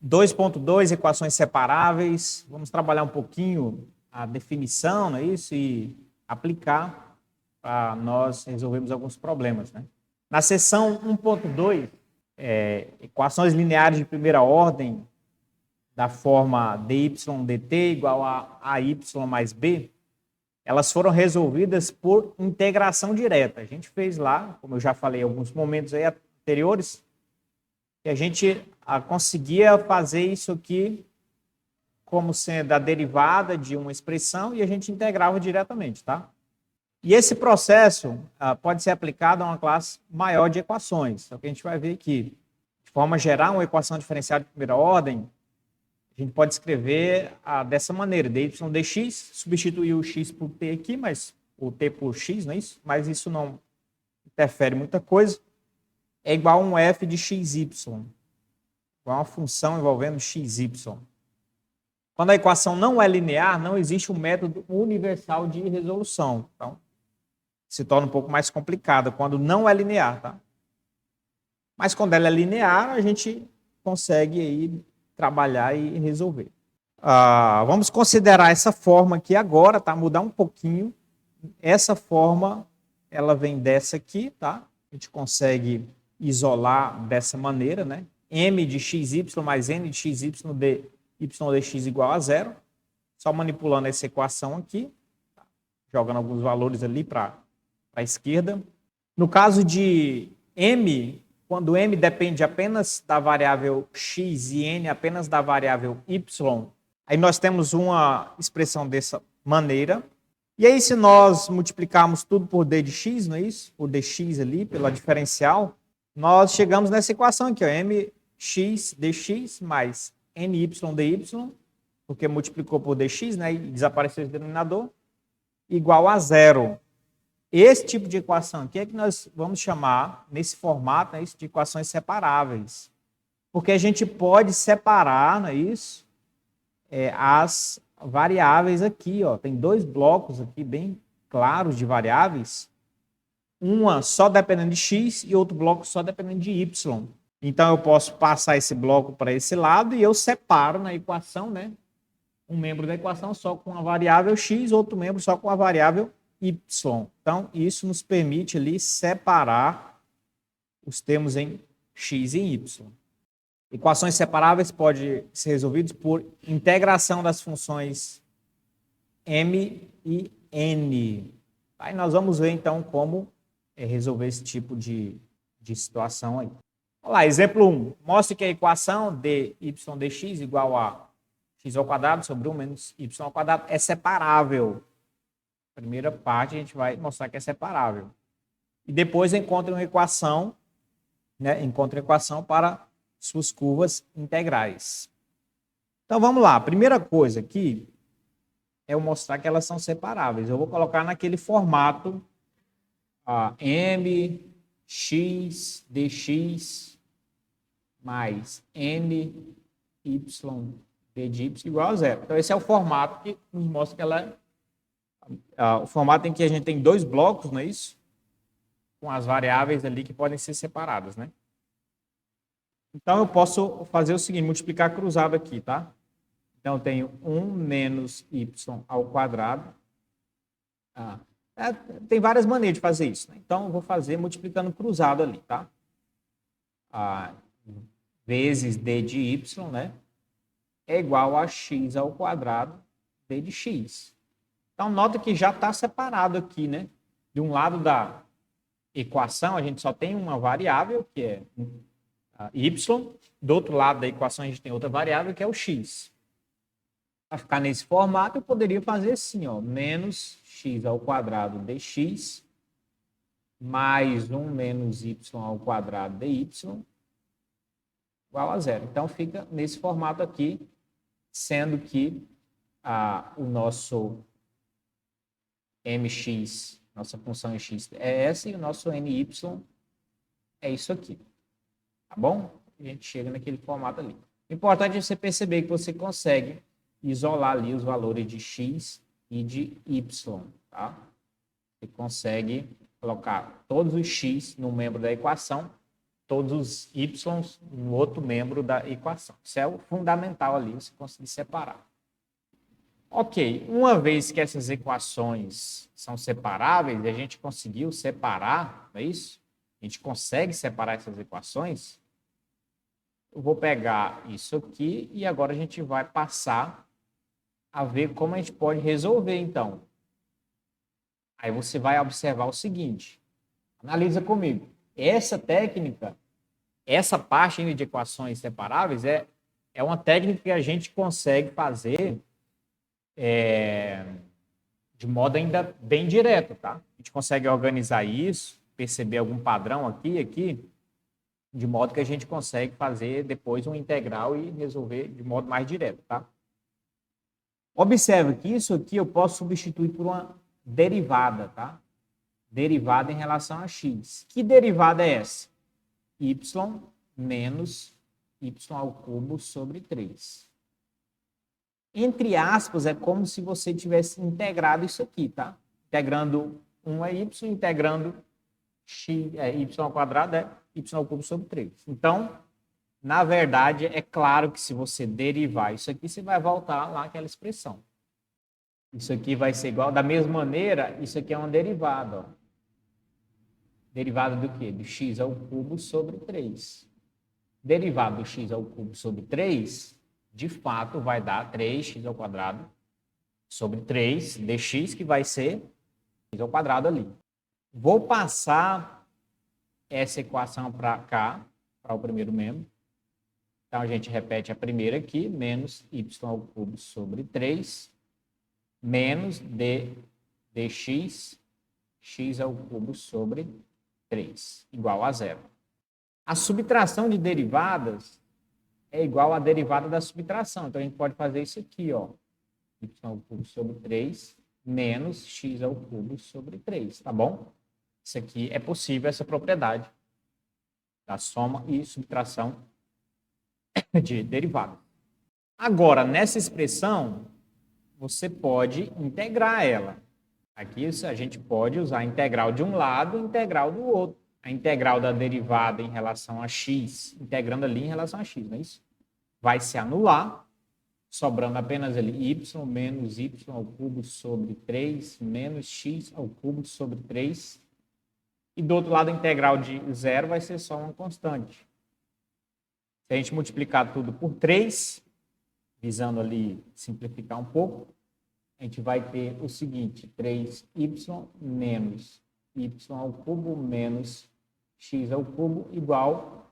2.2, equações separáveis. Vamos trabalhar um pouquinho a definição, não é isso? E aplicar para nós resolvermos alguns problemas, né? Na seção 1.2, equações lineares de primeira ordem da forma dy dt igual a AY mais B, elas foram resolvidas por integração direta. A gente fez lá, como eu já falei em alguns momentos aí anteriores, que a gente conseguia fazer isso aqui como sendo a derivada de uma expressão e a gente integrava diretamente, tá? E esse processo pode ser aplicado a uma classe maior de equações. É o que a gente vai ver aqui. De forma geral, uma equação diferencial de primeira ordem, a gente pode escrever dessa maneira, dy dx, substituir o x por t aqui, mas o t por x, não é isso? Mas isso não interfere muita coisa. É igual a um f de xy, igual a uma função envolvendo xy. Quando a equação não é linear, não existe um método universal de resolução. Então, se torna um pouco mais complicado quando não é linear, tá? Mas quando ela é linear, a gente consegue aí trabalhar e resolver. Vamos considerar essa forma aqui agora, tá? Mudar um pouquinho. Essa forma, ela vem dessa aqui, tá? A gente consegue isolar dessa maneira, né? M de xy mais n de xy dx igual a zero. Só manipulando essa equação aqui, tá? Jogando alguns valores ali para a esquerda. No caso de m, quando m depende apenas da variável x e n apenas da variável y, aí nós temos uma expressão dessa maneira. E aí, se nós multiplicarmos tudo por d de x, não é isso? Por dx ali, pela diferencial, nós chegamos nessa equação aqui, ó, mx dx mais ny dy, porque multiplicou por dx, né, e desapareceu esse denominador, igual a zero. Esse tipo de equação aqui é que nós vamos chamar, nesse formato, né, de equações separáveis. Porque a gente pode separar, não é isso? As variáveis aqui, ó. Tem dois blocos aqui bem claros de variáveis. Uma só dependendo de x e outro bloco só dependendo de y. Então, eu posso passar esse bloco para esse lado e eu separo na equação, né? Um membro da equação só com a variável x, outro membro só com a variável y. Então, isso nos permite ali separar os termos em x e y. Equações separáveis podem ser resolvidas por integração das funções m e n. Aí nós vamos ver, então, como resolver esse tipo de situação aí. Olha lá, exemplo 1. Mostre que a equação dy dx igual a x ao quadrado sobre 1 menos y ao quadrado é separável. Primeira parte a gente vai mostrar que é separável. E depois encontre uma equação, né? Encontre uma equação para suas curvas integrais. Então vamos lá. A primeira coisa aqui é eu mostrar que elas são separáveis. Eu vou colocar naquele formato m x dx mais n y d de y igual a zero. Então esse é o formato que nos mostra que ela o formato em que a gente tem dois blocos, não é isso? Com as variáveis ali que podem ser separadas, né? Então, eu posso fazer o seguinte, multiplicar cruzado aqui, tá? Então, eu tenho 1 menos y ao quadrado. Tem várias maneiras de fazer isso, né? Então, eu vou fazer multiplicando cruzado ali, tá? Vezes d de y, né? É igual a x ao quadrado d de x. Então, nota que já está separado aqui, né? De um lado da equação, a gente só tem uma variável, que é y. Do outro lado da equação, a gente tem outra variável, que é o x. Para ficar nesse formato, eu poderia fazer assim, ó, menos x ao quadrado dx mais 1 menos y ao quadrado dy igual a zero. Então, fica nesse formato aqui, sendo que o nosso mx, nossa função em x é essa, e o nosso ny é isso aqui. Tá bom? A gente chega naquele formato ali. O importante é você perceber que você consegue isolar ali os valores de x e de y, tá? Você consegue colocar todos os x no membro da equação todos os y no outro membro da equação. Isso é o fundamental ali, você conseguir separar. Ok, uma vez que essas equações são separáveis, a gente conseguiu separar, não é isso? A gente consegue separar essas equações. Eu vou pegar isso aqui e agora a gente vai passar a ver como a gente pode resolver, então. Aí você vai observar o seguinte, analisa comigo. Essa técnica, essa parte ainda de equações separáveis é uma técnica que a gente consegue fazer de modo ainda bem direto, tá? A gente consegue organizar isso, perceber algum padrão aqui, de modo que a gente consegue fazer depois um integral e resolver de modo mais direto, tá? Observe que isso aqui eu posso substituir por uma derivada, tá? Derivada em relação a x. Que derivada é essa? Y menos y ao cubo sobre 3. Entre aspas, é como se você tivesse integrado isso aqui, tá? Integrando 1 é y, integrando x, y ao quadrado é y ao cubo sobre 3. Então, na verdade, é claro que se você derivar isso aqui, você vai voltar lá àquela expressão. Isso aqui vai ser igual, da mesma maneira, isso aqui é uma derivada, ó. Derivada do quê? Do x ao cubo sobre 3. Derivada do x ao cubo sobre 3, de fato, vai dar 3x ao quadrado sobre 3 dx, que vai ser x ao quadrado ali. Vou passar essa equação para cá, para o primeiro membro. Então, a gente repete a primeira aqui, menos y ao cubo sobre 3, menos dx, x ao cubo sobre 3, igual a zero. A subtração de derivadas é igual à derivada da subtração. Então, a gente pode fazer isso aqui, ó. Y ao cubo sobre 3, menos x ao cubo sobre 3, tá bom? Isso aqui é possível, essa propriedade da soma e subtração de derivada. Agora, nessa expressão, você pode integrar ela. Aqui a gente pode usar a integral de um lado e a integral do outro. A integral da derivada em relação a x, integrando ali em relação a x, não é isso? Vai se anular, sobrando apenas ali y menos y ao cubo sobre 3 menos x ao cubo sobre 3. E do outro lado, a integral de zero vai ser só uma constante. Se a gente multiplicar tudo por 3, visando ali simplificar um pouco, a gente vai ter o seguinte, 3y menos y ao cubo menos x ao cubo igual, vou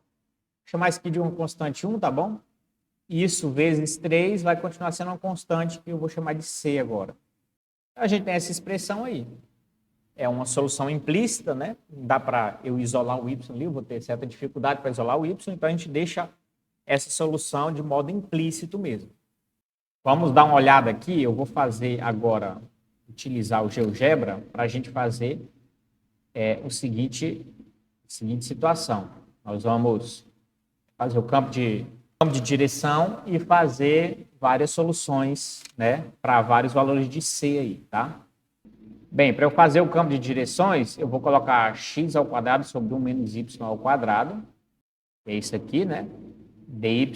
chamar isso aqui de uma constante 1, tá bom? Isso vezes 3 vai continuar sendo uma constante que eu vou chamar de c agora. A gente tem essa expressão aí. É uma solução implícita, né? Não dá para eu isolar o y ali, eu vou ter certa dificuldade para isolar o y, então a gente deixa essa solução de modo implícito mesmo. Vamos dar uma olhada aqui, eu vou fazer agora, utilizar o GeoGebra para a gente fazer a seguinte situação. Nós vamos fazer o campo de direção e fazer várias soluções, né, para vários valores de C aí, tá? Bem, para eu fazer o campo de direções, eu vou colocar x ao quadrado sobre 1 menos y ao quadrado, é isso aqui, né? dy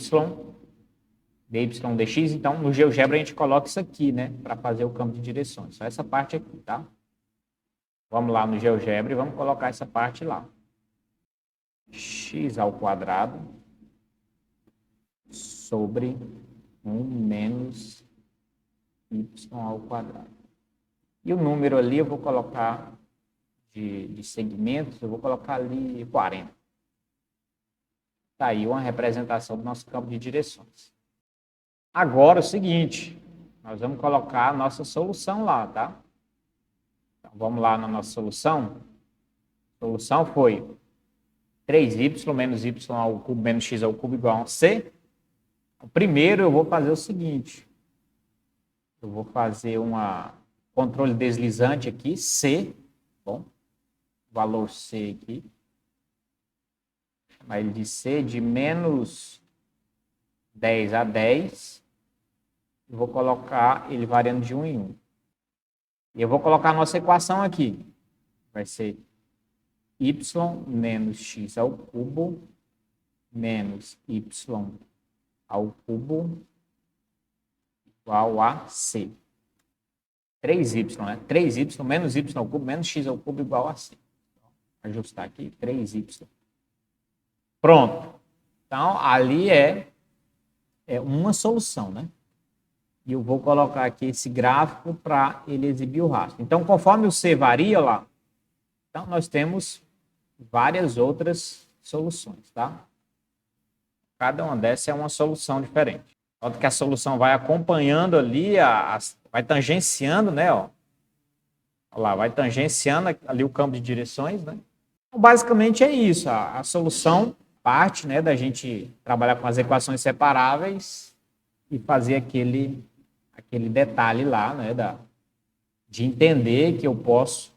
dx, então no GeoGebra a gente coloca isso aqui, né, para fazer o campo de direções, só essa parte aqui, tá? Vamos lá no GeoGebra e vamos colocar essa parte lá. X ao quadrado sobre 1 menos y ao quadrado. E o número ali eu vou colocar de segmentos, eu vou colocar ali 40. Tá aí uma representação do nosso campo de direções. Agora é o seguinte, nós vamos colocar a nossa solução lá, tá? Então, vamos lá na nossa solução. A solução foi 3y menos y ao cubo menos x ao cubo igual a c. Primeiro eu vou fazer o seguinte. Eu vou fazer uma controle deslizante aqui, c. Bom, valor c aqui. Vou chamar ele de c de menos 10 a 10. Eu vou colocar ele variando de 1 em 1. E eu vou colocar a nossa equação aqui. Vai ser y menos x ao cubo menos y ao cubo igual a c. 3y, né? 3y menos y ao cubo menos x ao cubo igual a c. Vou ajustar aqui, 3y. Pronto. Então, ali é uma solução, né? E eu vou colocar aqui esse gráfico para ele exibir o rastro. Então, conforme o c varia lá, então nós temos várias outras soluções, tá? Cada uma dessas é uma solução diferente. Nota que a solução vai acompanhando ali, vai tangenciando, né? Ó. Olha lá, vai tangenciando ali o campo de direções, né? Então, basicamente é isso. A solução parte, né, da gente trabalhar com as equações separáveis e fazer aquele detalhe lá, né, de entender que eu posso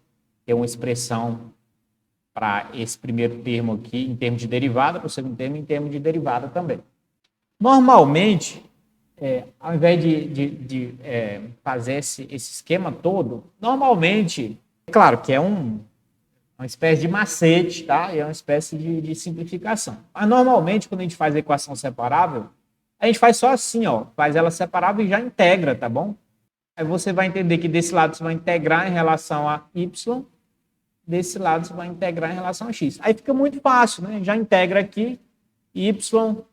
ter uma expressão para esse primeiro termo aqui em termos de derivada, para o segundo termo em termos de derivada também. Normalmente, ao invés de fazer esse esquema todo, normalmente, é claro que é uma espécie de macete, tá? É uma espécie de simplificação. Mas normalmente, quando a gente faz a equação separável, a gente faz só assim, ó, faz ela separável e já integra, tá bom? Aí você vai entender que desse lado você vai integrar em relação a y, desse lado você vai integrar em relação a x. Aí fica muito fácil, né? Já integra aqui y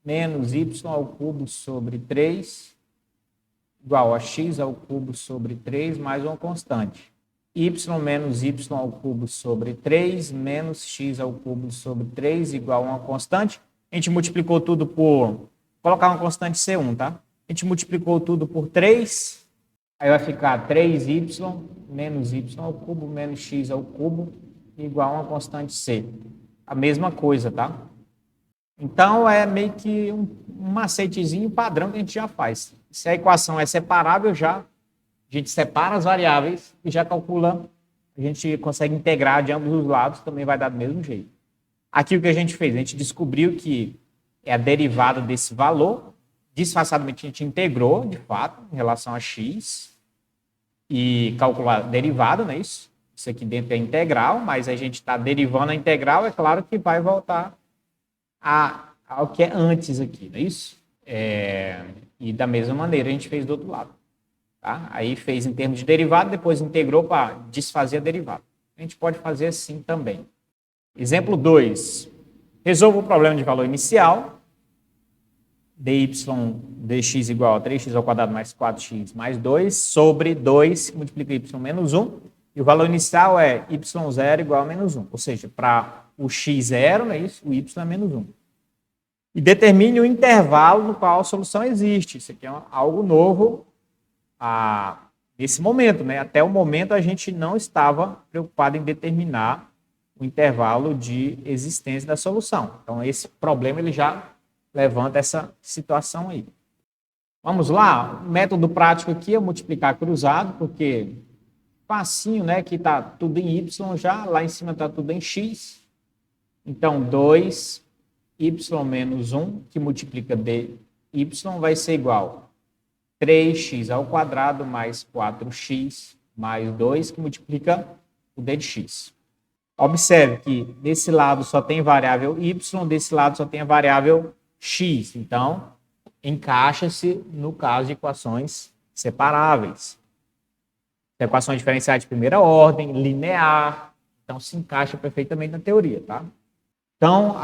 menos y ao cubo sobre 3 igual a x ao cubo sobre 3 mais uma constante. Y menos y ao cubo sobre 3 menos x ao cubo sobre 3 igual a uma constante. A gente multiplicou tudo por... Vou colocar uma constante C1, tá? A gente multiplicou tudo por 3, aí vai ficar 3y menos y ao cubo menos x ao cubo igual a uma constante C. A mesma coisa, tá? Então, é meio que um macetezinho padrão que a gente já faz. Se a equação é separável, a gente separa as variáveis e já calcula, a gente consegue integrar de ambos os lados, também vai dar do mesmo jeito. Aqui o que a gente fez? A gente descobriu que é a derivada desse valor, disfarçadamente a gente integrou, de fato, em relação a x, e calcular a derivada, não é isso? Isso aqui dentro é integral, mas a gente está derivando a integral, é claro que vai voltar ao que é antes aqui, não é isso? E da mesma maneira a gente fez do outro lado. Tá? Aí fez em termos de derivada, depois integrou para desfazer a derivada. A gente pode fazer assim também. Exemplo 2. Resolva o problema de valor inicial. dx igual a 3x ao quadrado mais 4x mais 2 sobre 2 que multiplica y menos 1. E o valor inicial é y0 igual a menos 1. Ou seja, para o x0, não é isso? O y é menos 1. E determine o intervalo no qual a solução existe. Isso aqui é algo novo nesse momento, né? Até o momento a gente não estava preocupado em determinar o intervalo de existência da solução. Então, esse problema ele já levanta essa situação aí. Vamos lá? O método prático aqui é multiplicar cruzado, porque facinho, né? Que está tudo em y já, lá em cima está tudo em x. Então, 2y menos 1, que multiplica dy, vai ser igual a 3x ao quadrado mais 4x mais 2, que multiplica o d de x. Observe que desse lado só tem variável y, desse lado só tem a variável x. Então, encaixa-se no caso de equações separáveis. Equações diferenciais de primeira ordem, linear. Então, se encaixa perfeitamente na teoria, tá? Então,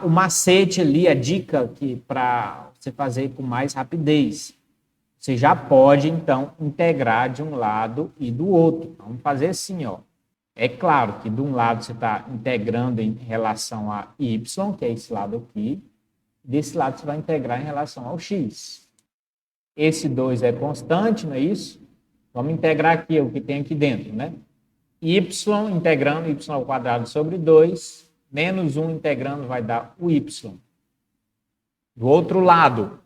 o macete ali, a dica para você fazer com mais rapidez. Você já pode, então, integrar de um lado e do outro. Vamos fazer assim, ó. É claro que de um lado você está integrando em relação a y, que é esse lado aqui. Desse lado você vai integrar em relação ao x. Esse 2 é constante, não é isso? Vamos integrar aqui o que tem aqui dentro, né? Y integrando y ao quadrado sobre 2, menos 1 integrando vai dar o y. Do outro lado,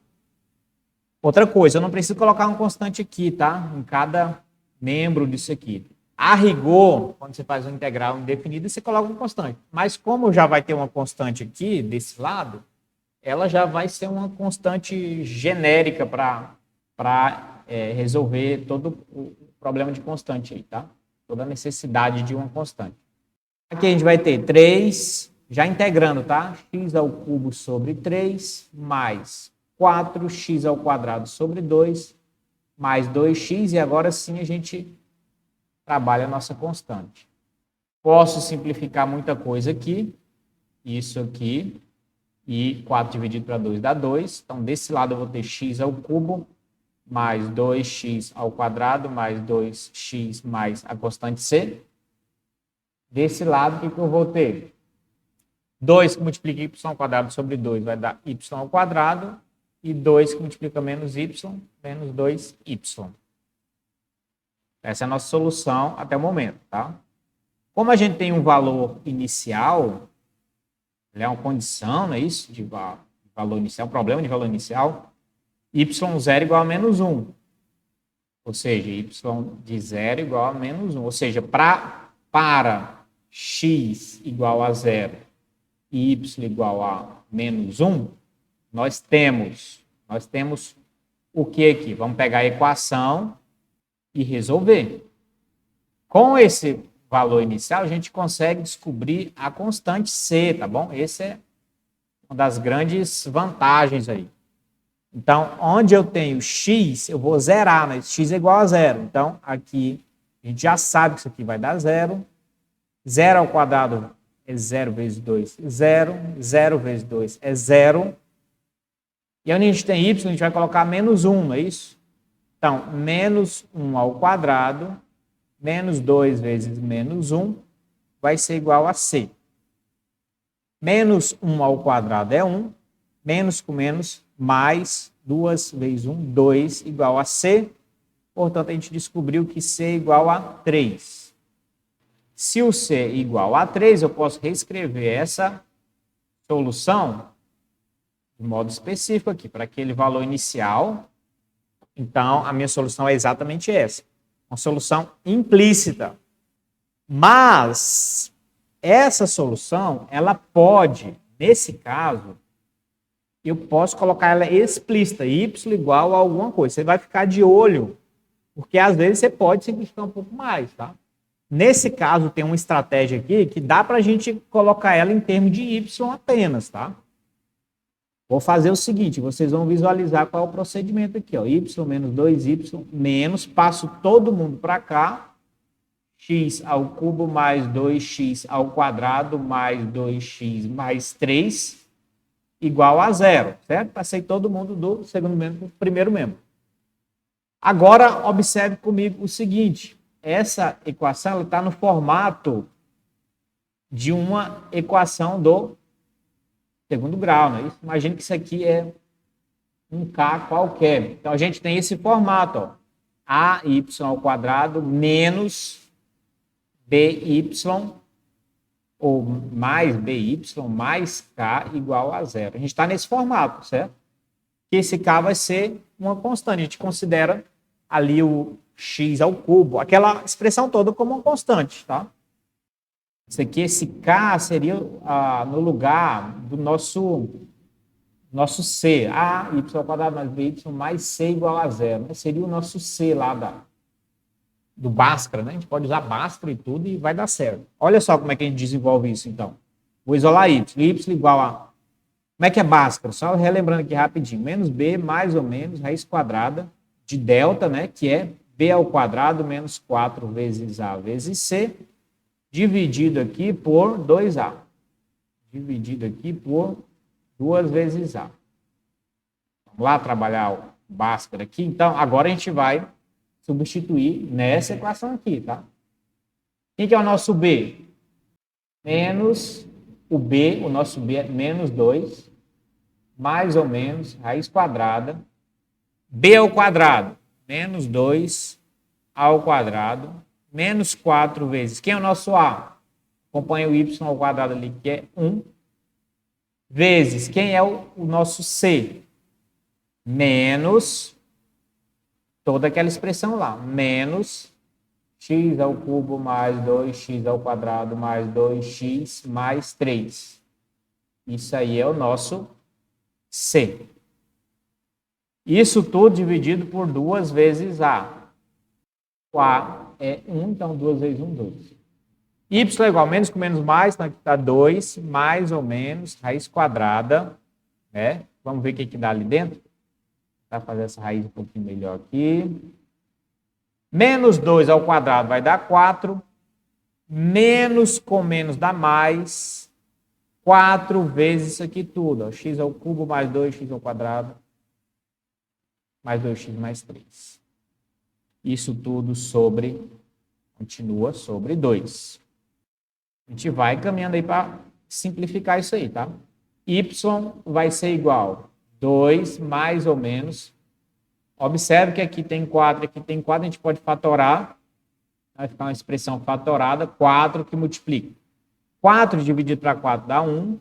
outra coisa, eu não preciso colocar uma constante aqui, tá? Em cada membro disso aqui. A rigor, quando você faz uma integral indefinida, você coloca uma constante. Mas como já vai ter uma constante aqui, desse lado, ela já vai ser uma constante genérica para resolver todo o problema de constante aí, tá? Toda a necessidade de uma constante. Aqui a gente vai ter 3, já integrando, tá? X ao cubo sobre 3, mais 4x ao quadrado sobre 2, mais 2x, e agora sim a gente trabalha a nossa constante. Posso simplificar muita coisa aqui, isso aqui, e 4 dividido para 2 dá 2, então desse lado eu vou ter x ao cubo, mais 2x ao quadrado, mais 2x mais a constante c. Desse lado, o que eu vou ter? 2 que multiplica y ao quadrado sobre 2 vai dar y ao quadrado, e 2 que multiplica menos y, menos 2y. Essa é a nossa solução até o momento, tá? Como a gente tem um valor inicial, ele é uma condição, não é isso? De valor inicial, problema de valor inicial, y0 igual a menos 1. Ou seja, y de 0 igual a menos 1. Ou seja, para x igual a 0 e y igual a menos 1, nós temos o que aqui? Vamos pegar a equação e resolver. Com esse valor inicial, a gente consegue descobrir a constante c, tá bom? Essa é uma das grandes vantagens aí. Então, onde eu tenho x, eu vou zerar, mas x é igual a 0. Então, aqui, a gente já sabe que isso aqui vai dar 0. 0 ao quadrado é 0 vezes 2, 0. 0 vezes 2 é 0. E onde a gente tem y, a gente vai colocar menos 1, não é isso? Então, menos 1 ao quadrado, menos 2 vezes menos 1, vai ser igual a c. Menos 1 ao quadrado é 1, menos com menos, mais 2 vezes 1, 2, igual a c. Portanto, a gente descobriu que c é igual a 3. Se o c é igual a 3, eu posso reescrever essa solução de modo específico aqui, para aquele valor inicial. Então, a minha solução é exatamente essa. Uma solução implícita. Mas, essa solução, ela pode, nesse caso, eu posso colocar ela explícita, y igual a alguma coisa. Você vai ficar de olho, porque às vezes você pode simplificar um pouco mais, tá? Nesse caso, tem uma estratégia aqui que dá para a gente colocar ela em termos de y apenas, tá? Vou fazer o seguinte, vocês vão visualizar qual é o procedimento aqui, ó. Y menos 2y menos, passo todo mundo para cá, x ao cubo mais 2x ao quadrado mais 2x mais 3 igual a 0, certo? Passei todo mundo do segundo membro para o primeiro membro. Agora, observe comigo o seguinte, essa equação está no formato de uma equação do segundo grau, não é isso? Imagina que isso aqui é um K qualquer. Então, a gente tem esse formato, ó. AY ao quadrado menos BY ou mais BY mais K igual a 0. A gente está nesse formato, certo? Que esse K vai ser uma constante. A gente considera ali o x ao cubo, aquela expressão toda como uma constante, tá? Isso aqui, esse K seria no lugar do nosso C. A, y ao quadrado mais by mais C igual a 0. Né? Seria o nosso C lá do Bhaskara, né? A gente pode usar Bhaskara e tudo e vai dar certo. Olha só como é que a gente desenvolve isso, então. Vou isolar y. Y igual a... Como é que é Bhaskara? Só relembrando aqui rapidinho. Menos b mais ou menos raiz quadrada de delta, né? Que é b ao quadrado menos 4 vezes a vezes c, dividido aqui por 2a. Dividido aqui por 2 vezes a. Vamos lá trabalhar o Bhaskara aqui. Então, agora a gente vai substituir nessa equação aqui, tá? Quem que é o nosso b? Menos o b, o nosso b é menos 2, mais ou menos, raiz quadrada, b ao quadrado, menos 2 ao quadrado, menos 4 vezes. Quem é o nosso a? Acompanha o y ao quadrado ali, que é 1, vezes. Quem é o nosso c? Menos toda aquela expressão lá, menos x ao cubo mais 2x ao quadrado mais 2x mais 3. Isso aí é o nosso c. Isso tudo dividido por 2 vezes a. O a é 1, então 2 vezes 1, 2. Y é igual a menos com menos mais, então aqui está 2 mais ou menos raiz quadrada, né? Vamos ver o que dá ali dentro. Vou fazer essa raiz um pouquinho melhor aqui. Menos 2 ao quadrado vai dar 4. Menos com menos dá mais. 4 vezes isso aqui tudo. Ó. X ao cubo mais 2x ao quadrado. Mais 2x mais 3. Isso tudo continua sobre 2. A gente vai caminhando aí para simplificar isso aí, tá? Y vai ser igual a 2 mais ou menos. Observe que aqui tem 4, aqui tem 4, a gente pode fatorar. Vai ficar uma expressão fatorada, 4 que multiplica. 4 dividido para 4 dá 1,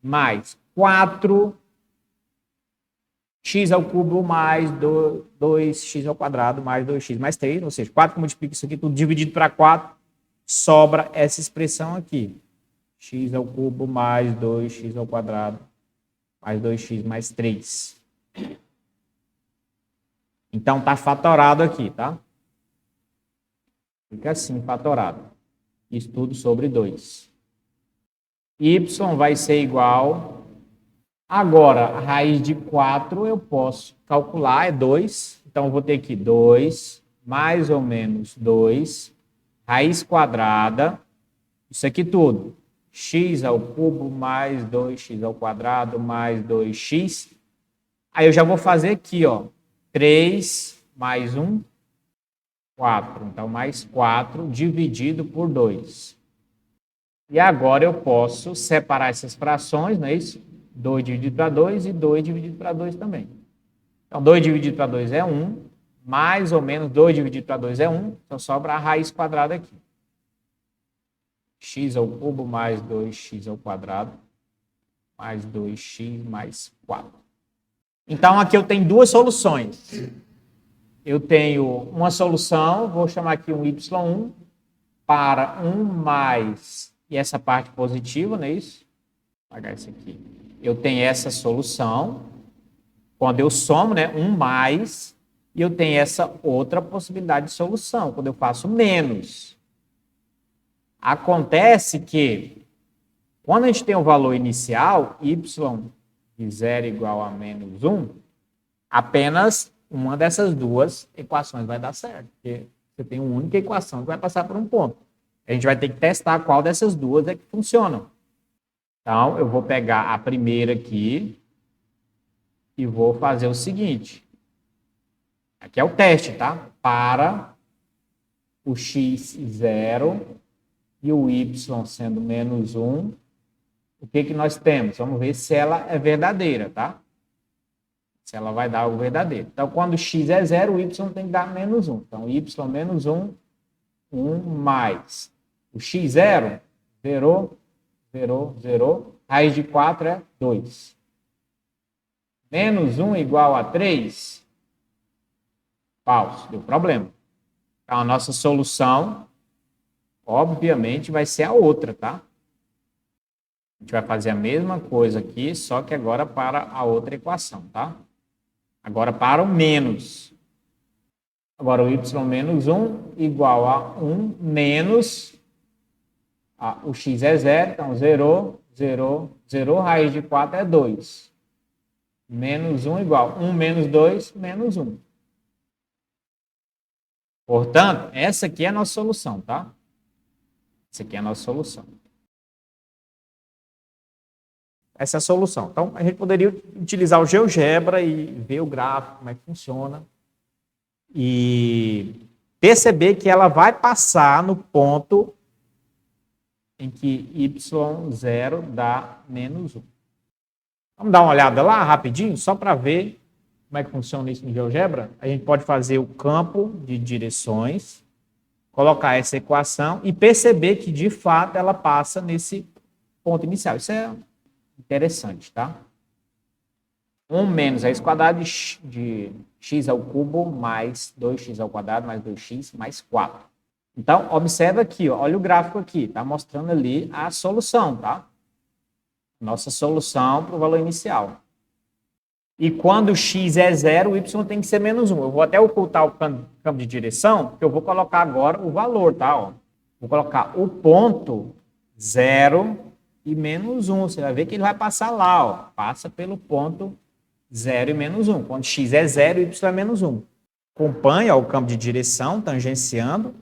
mais 4x ao cubo mais 2x ao quadrado mais 2x mais 3, ou seja, 4 que multiplica isso aqui tudo dividido para 4, sobra essa expressão aqui. X ao cubo mais 2x ao quadrado mais 2x mais 3. Então, está fatorado aqui, tá? Fica assim, fatorado. Isso tudo sobre 2. Y vai ser igual... Agora, a raiz de 4 eu posso calcular, é 2. Então, eu vou ter aqui 2, mais ou menos 2, raiz quadrada, isso aqui tudo. X ao cubo mais 2x ao quadrado mais 2x. Aí eu já vou fazer aqui, ó. 3 mais 1, 4. Então, mais 4 dividido por 2. E agora eu posso separar essas frações, não é isso? 2 dividido para 2 e 2 dividido para 2 também. Então, 2 dividido para 2 é 1. Mais ou menos 2 dividido para 2 é 1. Então, sobra a raiz quadrada aqui. X ao cubo mais 2x ao quadrado mais 2x mais 4. Então, aqui eu tenho duas soluções. Eu tenho uma solução, vou chamar aqui um y1 para 1 mais, e essa parte positiva, não é isso? Vou apagar isso aqui. Eu tenho essa solução, quando eu somo, né, 1 mais, e eu tenho essa outra possibilidade de solução, quando eu faço menos. Acontece que, quando a gente tem o valor inicial, y de 0 igual a menos 1, apenas uma dessas duas equações vai dar certo. Porque você tem uma única equação que vai passar por um ponto. A gente vai ter que testar qual dessas duas é que funcionam. Então, eu vou pegar a primeira aqui e vou fazer o seguinte. Aqui é o teste, tá? Para o x0 e o y sendo menos 1, o que nós temos? Vamos ver se ela é verdadeira, tá? Se ela vai dar algo verdadeiro. Então, quando x é 0, o y tem que dar menos 1. Então, y menos 1, 1 mais. O x0, 0, 0, 0. Raiz de 4 é 2. Menos 1 igual a 3. Falso, deu problema. Então, a nossa solução, obviamente, vai ser a outra, tá? A gente vai fazer a mesma coisa aqui, só que agora para a outra equação, tá? Agora para o menos. Agora o y menos 1 igual a 1 menos... o x é 0, então 0, 0, 0, raiz de 4 é 2. Menos 1 igual a 1 menos 2, menos 1. Portanto, essa aqui é a nossa solução, tá? Essa aqui é a nossa solução. Essa é a solução. Então, a gente poderia utilizar o GeoGebra e ver o gráfico, como é que funciona. E perceber que ela vai passar no ponto em que y0 dá menos 1. Vamos dar uma olhada lá rapidinho, só para ver como é que funciona isso no GeoGebra. A gente pode fazer o campo de direções, colocar essa equação e perceber que, de fato, ela passa nesse ponto inicial. Isso é interessante, tá? 1 menos raiz quadrada de x ao cubo mais 2x ao quadrado mais 2x mais 4. Então, observa aqui, ó, olha o gráfico aqui, tá mostrando ali a solução, tá? Nossa solução para o valor inicial. E quando x é 0, o y tem que ser menos 1. Eu vou até ocultar o campo de direção, porque eu vou colocar agora o valor, tá? Ó. Vou colocar o ponto 0 e menos 1. Você vai ver que ele vai passar lá, ó. Passa pelo ponto 0 e menos 1. Quando x é 0, y é menos 1. Acompanha o campo de direção, tangenciando,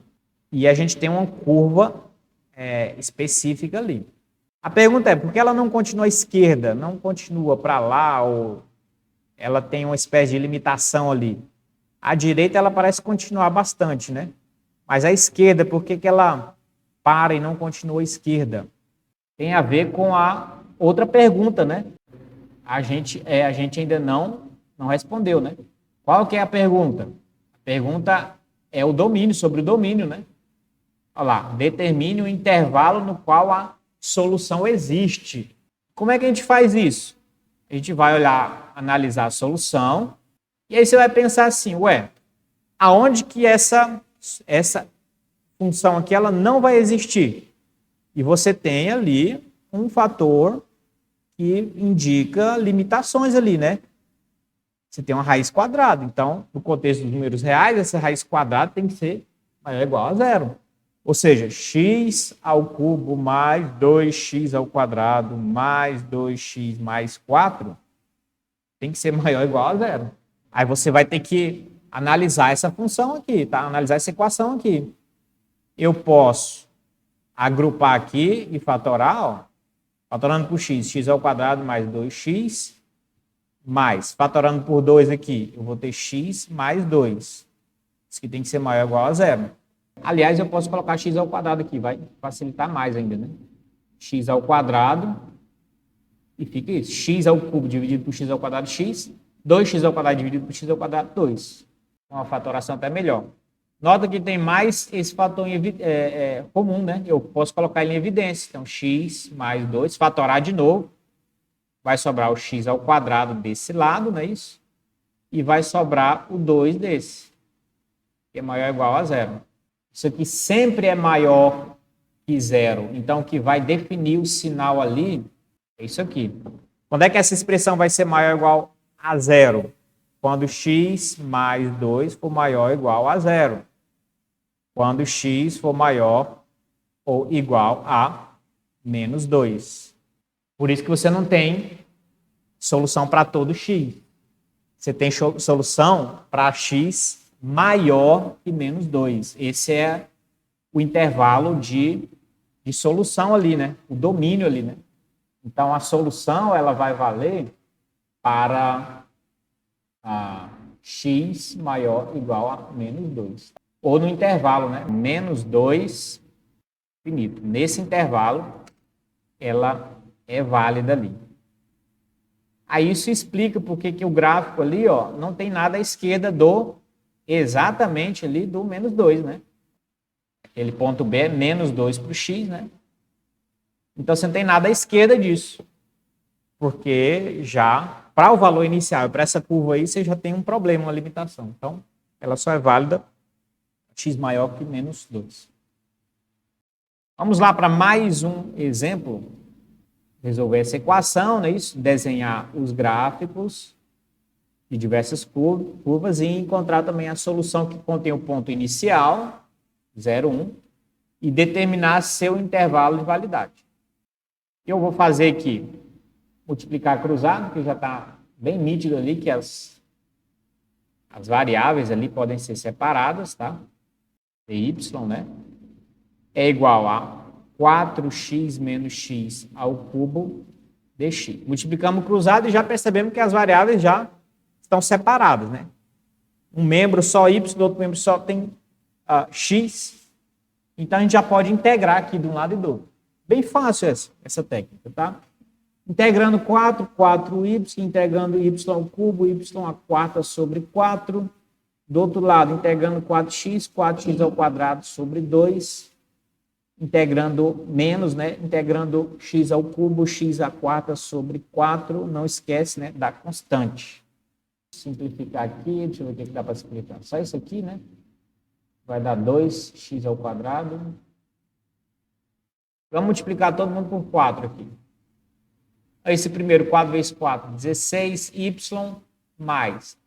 e a gente tem uma curva específica ali. A pergunta é, por que ela não continua à esquerda? Não continua para lá, ou ela tem uma espécie de limitação ali? À direita ela parece continuar bastante, né? Mas à esquerda, por que ela para e não continua à esquerda? Tem a ver com a outra pergunta, né? A gente ainda não respondeu, né? Qual que é a pergunta? A pergunta é o domínio, sobre o domínio, né? Olha lá, determine o intervalo no qual a solução existe. Como é que a gente faz isso? A gente vai olhar, analisar a solução, e aí você vai pensar assim, aonde que essa função aqui ela não vai existir? E você tem ali um fator que indica limitações ali, né? Você tem uma raiz quadrada. Então, no contexto dos números reais, essa raiz quadrada tem que ser maior ou igual a zero. Ou seja, x ao cubo mais 2x ao quadrado mais 2x mais 4 tem que ser maior ou igual a zero. Aí você vai ter que analisar essa função aqui, tá? Analisar essa equação aqui. Eu posso agrupar aqui e fatorar, ó. Fatorando por x ao quadrado mais 2x, mais, fatorando por 2 aqui, eu vou ter x mais 2. Isso aqui tem que ser maior ou igual a zero. Aliás, eu posso colocar x ao quadrado aqui, vai facilitar mais ainda, né? X ao quadrado, e fica isso. X ao cubo dividido por x ao quadrado, x. 2x ao quadrado dividido por x ao quadrado, 2. Uma fatoração até melhor. Nota que tem mais esse fator comum, né? Eu posso colocar ele em evidência. Então, x mais 2, fatorar de novo. Vai sobrar o x ao quadrado desse lado, não é isso? E vai sobrar o 2 desse, que é maior ou igual a zero. Isso aqui sempre é maior que zero. Então, o que vai definir o sinal ali é isso aqui. Quando é que essa expressão vai ser maior ou igual a zero? Quando x mais 2 for maior ou igual a zero. Quando x for maior ou igual a menos 2. Por isso que você não tem solução para todo x. Você tem solução para x maior que menos 2. Esse é o intervalo de solução ali, né? O domínio ali, né? Então, a solução ela vai valer para x maior ou igual a menos 2. Ou no intervalo, né? Menos 2, finito. Nesse intervalo, ela é válida ali. Aí isso explica porque que o gráfico ali, ó, não tem nada à esquerda exatamente ali do menos 2, né? Aquele ponto B é menos 2 para o x, né? Então você não tem nada à esquerda disso. Porque já, para o valor inicial, para essa curva aí, você já tem um problema, uma limitação. Então, ela só é válida x maior que menos 2. Vamos lá para mais um exemplo. Resolver essa equação, né? Isso, desenhar os gráficos de diversas curvas e encontrar também a solução que contém o ponto inicial, 0, 1, e determinar seu intervalo de validade. Eu vou fazer aqui, multiplicar cruzado, que já está bem nítido ali que as variáveis ali podem ser separadas, tá? dy, né? É igual a 4x menos x ao cubo dx. Multiplicamos cruzado e já percebemos que as variáveis já estão separadas, né? Um membro só y, outro membro só tem x. Então, a gente já pode integrar aqui de um lado e do outro. Bem fácil essa técnica, tá? Integrando 4y, integrando y ao cubo, y a quarta sobre 4. Do outro lado, integrando 4x ao quadrado sobre 2. Integrando menos, né? Integrando x ao cubo, x à quarta sobre 4. Não esquece, né? Da constante. Simplificar aqui, deixa eu ver o que dá para simplificar. Só isso aqui, né? Vai dar 2x ao quadrado. Vamos multiplicar todo mundo por 4 aqui. Esse primeiro, 4 vezes 4, 16y mais.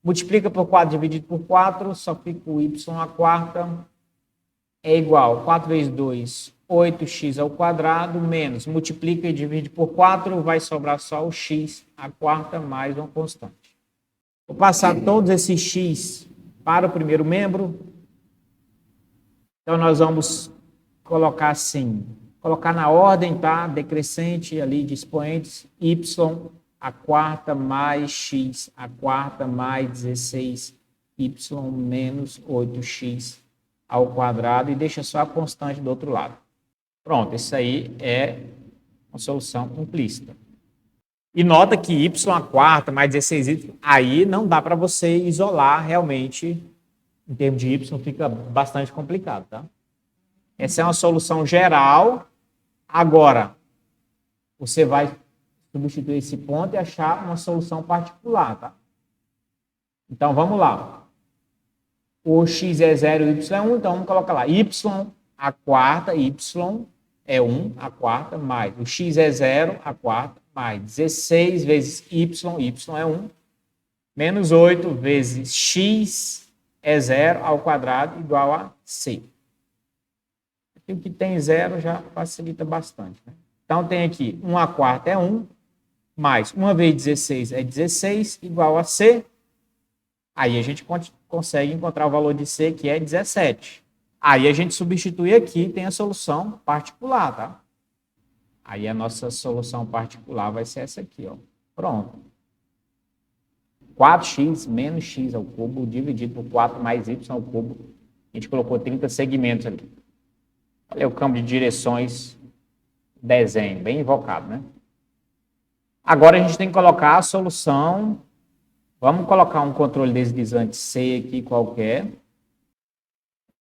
Multiplica por 4 dividido por 4, só fica o y à quarta. é igual a 4 vezes 2, 8x ao quadrado, menos, multiplica e divide por 4, vai sobrar só o x, a quarta, mais uma constante. Vou passar todos esses x para o primeiro membro. Então, nós vamos colocar assim, colocar na ordem, tá? Decrescente ali de expoentes, y, a quarta mais x, a quarta mais 16, y menos 8x ao quadrado, e deixa só a constante do outro lado. Pronto, isso aí é uma solução implícita. E nota que y a quarta mais 16y, aí não dá para você isolar realmente, em termos de y, fica bastante complicado, tá? Essa é uma solução geral. Agora, você vai substituir esse ponto e achar uma solução particular, tá? Então, vamos lá. O x é 0 e o y é 1, então vamos colocar lá. Y a quarta, y é 1, a quarta, mais. O x é 0, a quarta, mais 16 vezes y, y é 1, menos 8 vezes x é 0 ao quadrado, igual a c. Aqui o que tem 0 já facilita bastante, né? Então, tem aqui 1 a quarta é 1, mais 1 vezes 16 é 16, igual a c. Aí a gente consegue encontrar o valor de c, que é 17. Aí a gente substitui aqui e tem a solução particular, tá? Aí a nossa solução particular vai ser essa aqui, ó. Pronto. 4x menos x ao cubo dividido por 4 mais y ao cubo. A gente colocou 30 segmentos ali. Olha o campo de direções, desenho, bem invocado, né? Agora a gente tem que colocar a solução. Vamos colocar um controle deslizante C aqui qualquer.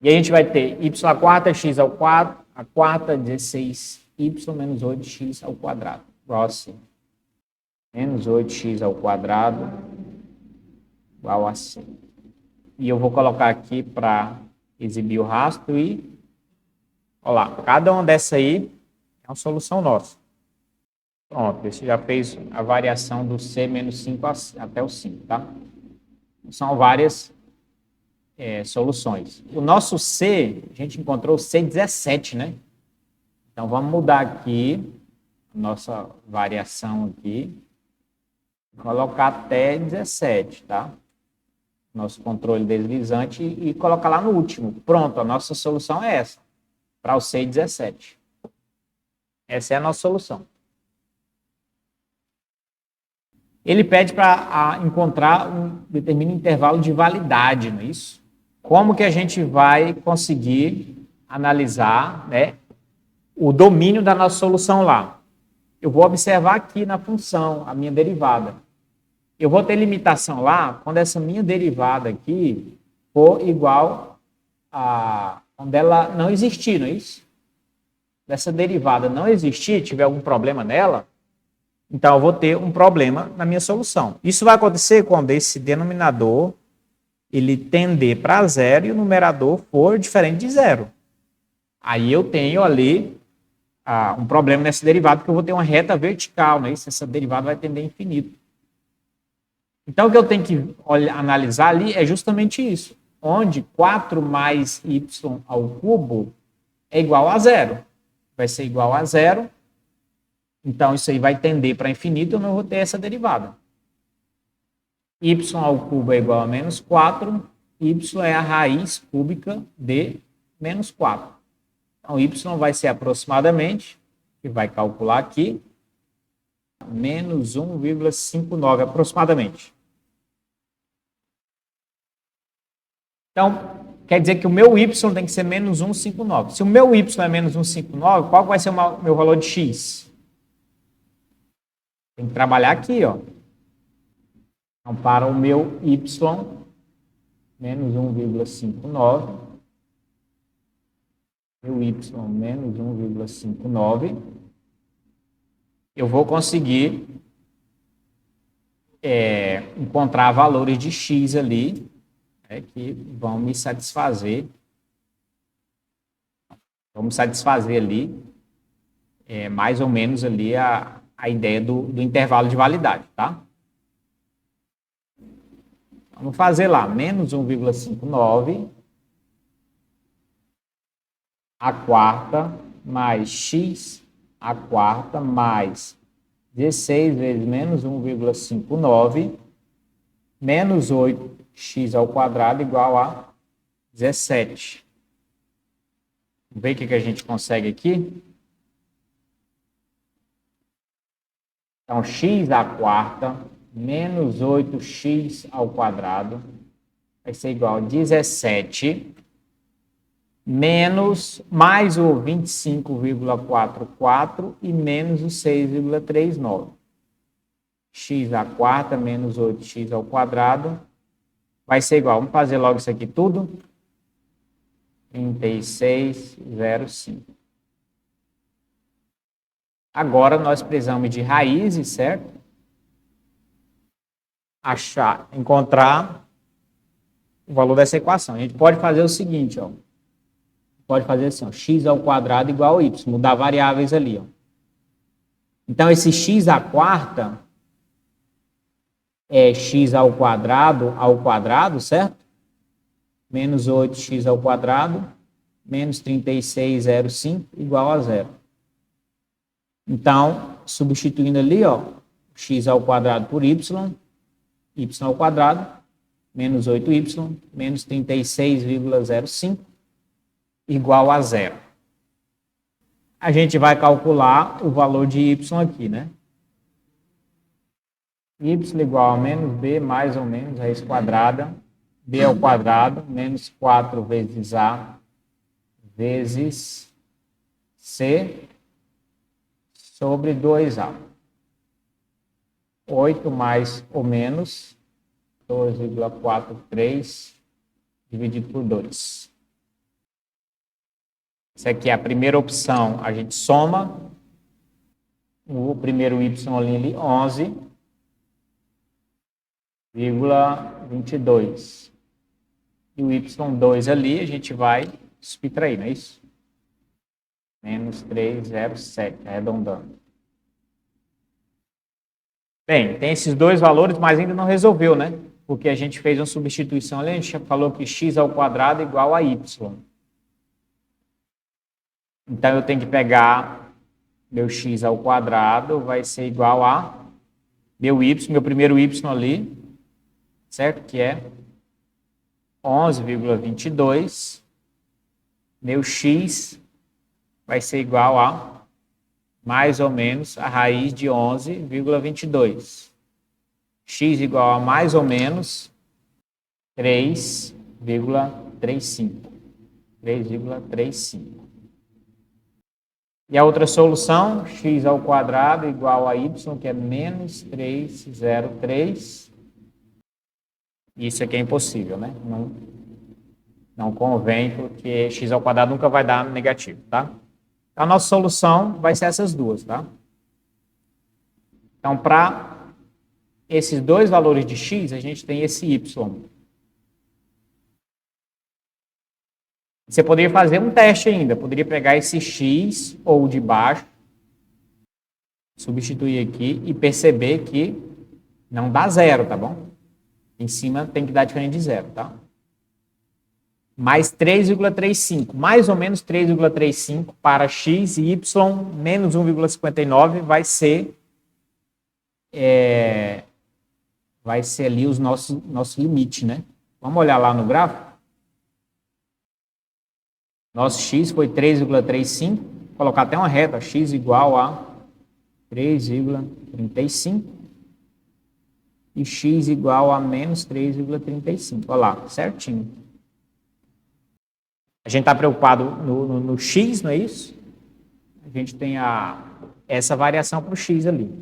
E a gente vai ter y a quarta, x ao quadrado, a quarta, 16y menos 8x ao quadrado. Igual assim. Menos 8x ao quadrado igual a C. E eu vou colocar aqui para exibir o rastro e... Olha lá, cada uma dessa aí é uma solução nossa. Pronto, você já fez a variação do C menos 5 até o 5, tá? São várias soluções. O nosso C, a gente encontrou o C17, né? Então, vamos mudar aqui a nossa variação aqui. Colocar até 17, tá? Nosso controle deslizante e colocar lá no último. Pronto, a nossa solução é essa, para o C17. Essa é a nossa solução. Ele pede para encontrar um determinado intervalo de validade, não é isso? Como que a gente vai conseguir analisar, né, o domínio da nossa solução lá? Eu vou observar aqui na função, a minha derivada. Eu vou ter limitação lá quando essa minha derivada aqui for igual a... quando ela não existir, não é isso? Dessa derivada não existir, tiver algum problema nela, então eu vou ter um problema na minha solução. Isso vai acontecer quando esse denominador ele tender para zero e o numerador for diferente de zero. Aí eu tenho ali um problema nessa derivada, porque eu vou ter uma reta vertical, né? Essa derivada vai tender a infinito. Então o que eu tenho que analisar ali é justamente isso, onde 4 mais y ao cubo é igual a zero. Vai ser igual a zero. Então, isso aí vai tender para infinito, eu não vou ter essa derivada. Y ao cubo é igual a menos 4, y é a raiz cúbica de menos 4. Então, y vai ser aproximadamente, que vai calcular aqui, menos 1,59 aproximadamente. Então, quer dizer que o meu y tem que ser menos 1,59. Se o meu y é menos 1,59, qual vai ser o meu valor de x? Tem que trabalhar aqui, ó. Então, para o meu y, menos 1,59. Meu y, menos 1,59. Eu vou conseguir encontrar valores de x ali, né, que vão me satisfazer. Vamos satisfazer ali, mais ou menos ali a ideia do intervalo de validade, tá? Vamos fazer lá, menos 1,59 à quarta mais x à quarta mais 16 vezes menos 1,59 menos 8x ao quadrado igual a 17. Vamos ver o que a gente consegue aqui? Então, x à quarta menos 8x ao quadrado vai ser igual a 17 menos mais o 25,44 e menos o 6,39. X à quarta menos 8x ao quadrado vai ser igual. Vamos fazer logo isso aqui tudo. 36,05. Agora nós precisamos de raízes, certo? Encontrar o valor dessa equação. A gente pode fazer o seguinte, ó. Pode fazer assim, ó, x ao quadrado igual a y, mudar variáveis ali, ó. Então, esse x à quarta é x ao quadrado, certo? Menos 8x ao quadrado, menos 36,05, igual a 0. Então, substituindo ali, ó, x ao quadrado por y ao quadrado, menos 8y, menos 36,05, igual a 0. A gente vai calcular o valor de y aqui, né? Y igual a menos b mais ou menos raiz quadrada, b ao quadrado, menos 4 vezes a vezes c sobre 2a. 8 mais ou menos 2,43 dividido por 2. Essa aqui é a primeira opção, a gente soma o primeiro y ali, 11,22. E o y2 ali, a gente vai subtrair, não é isso? Menos 3,07, arredondando. Bem, tem esses dois valores, mas ainda não resolveu, né? Porque a gente fez uma substituição ali, a gente falou que x ao quadrado é igual a y. Então, eu tenho que pegar meu x ao quadrado, vai ser igual a meu y, meu primeiro y ali, certo? Que é 11,22. Meu x vai ser igual a mais ou menos a raiz de 11,22. X igual a mais ou menos 3,35. 3,35. E a outra solução, x ao quadrado igual a y, que é menos 303. Isso aqui é impossível, né? Não convém, porque x ao quadrado nunca vai dar negativo, tá? Então, a nossa solução vai ser essas duas, tá? Então, para esses dois valores de x, a gente tem esse y. Você poderia fazer um teste ainda, poderia pegar esse x ou de baixo, substituir aqui e perceber que não dá zero, tá bom? Em cima tem que dar diferente de zero, tá? Mais 3,35, mais ou menos 3,35 para x e y menos 1,59 vai ser ali o nosso limite, né? Vamos olhar lá no gráfico? Nosso x foi 3,35, vou colocar até uma reta, x igual a 3,35 e x igual a menos 3,35. Olha lá, certinho. A gente está preocupado no x, não é isso? A gente tem essa variação para o x ali,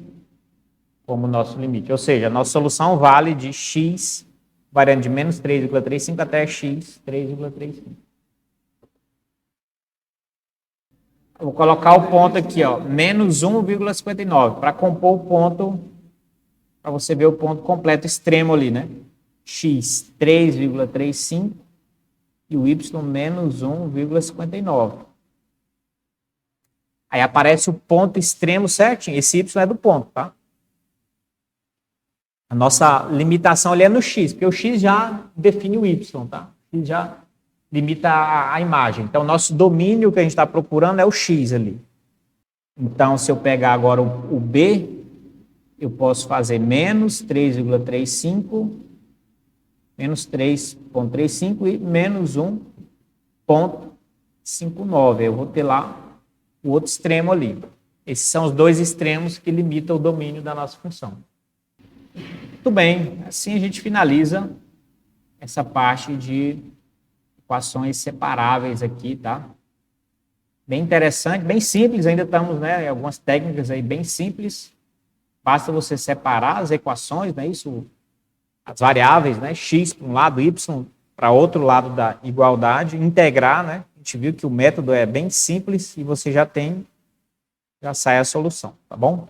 como nosso limite. Ou seja, a nossa solução vale de x variando de menos 3,35 até x 3,35. Vou colocar o ponto aqui, ó, menos 1,59, para compor o ponto, para você ver o ponto completo extremo ali, né? X 3,35 e o y menos 1,59. Aí aparece o ponto extremo certinho. Esse y é do ponto, tá? A nossa limitação ali é no x, porque o x já define o y, tá? O x já limita a imagem. Então, nosso domínio que a gente está procurando é o x ali. Então, se eu pegar agora o b, eu posso fazer menos 3,35, menos 3,35 e menos 1,59. Eu vou ter lá o outro extremo ali. Esses são os dois extremos que limitam o domínio da nossa função. Muito bem, assim a gente finaliza essa parte de equações separáveis aqui, tá? Bem interessante, bem simples, ainda estamos, né, em algumas técnicas aí bem simples. Basta você separar as equações, né, isso, as variáveis, né, x para um lado, y para outro lado da igualdade, integrar, né? A gente viu que o método é bem simples e você já sai a solução, tá bom?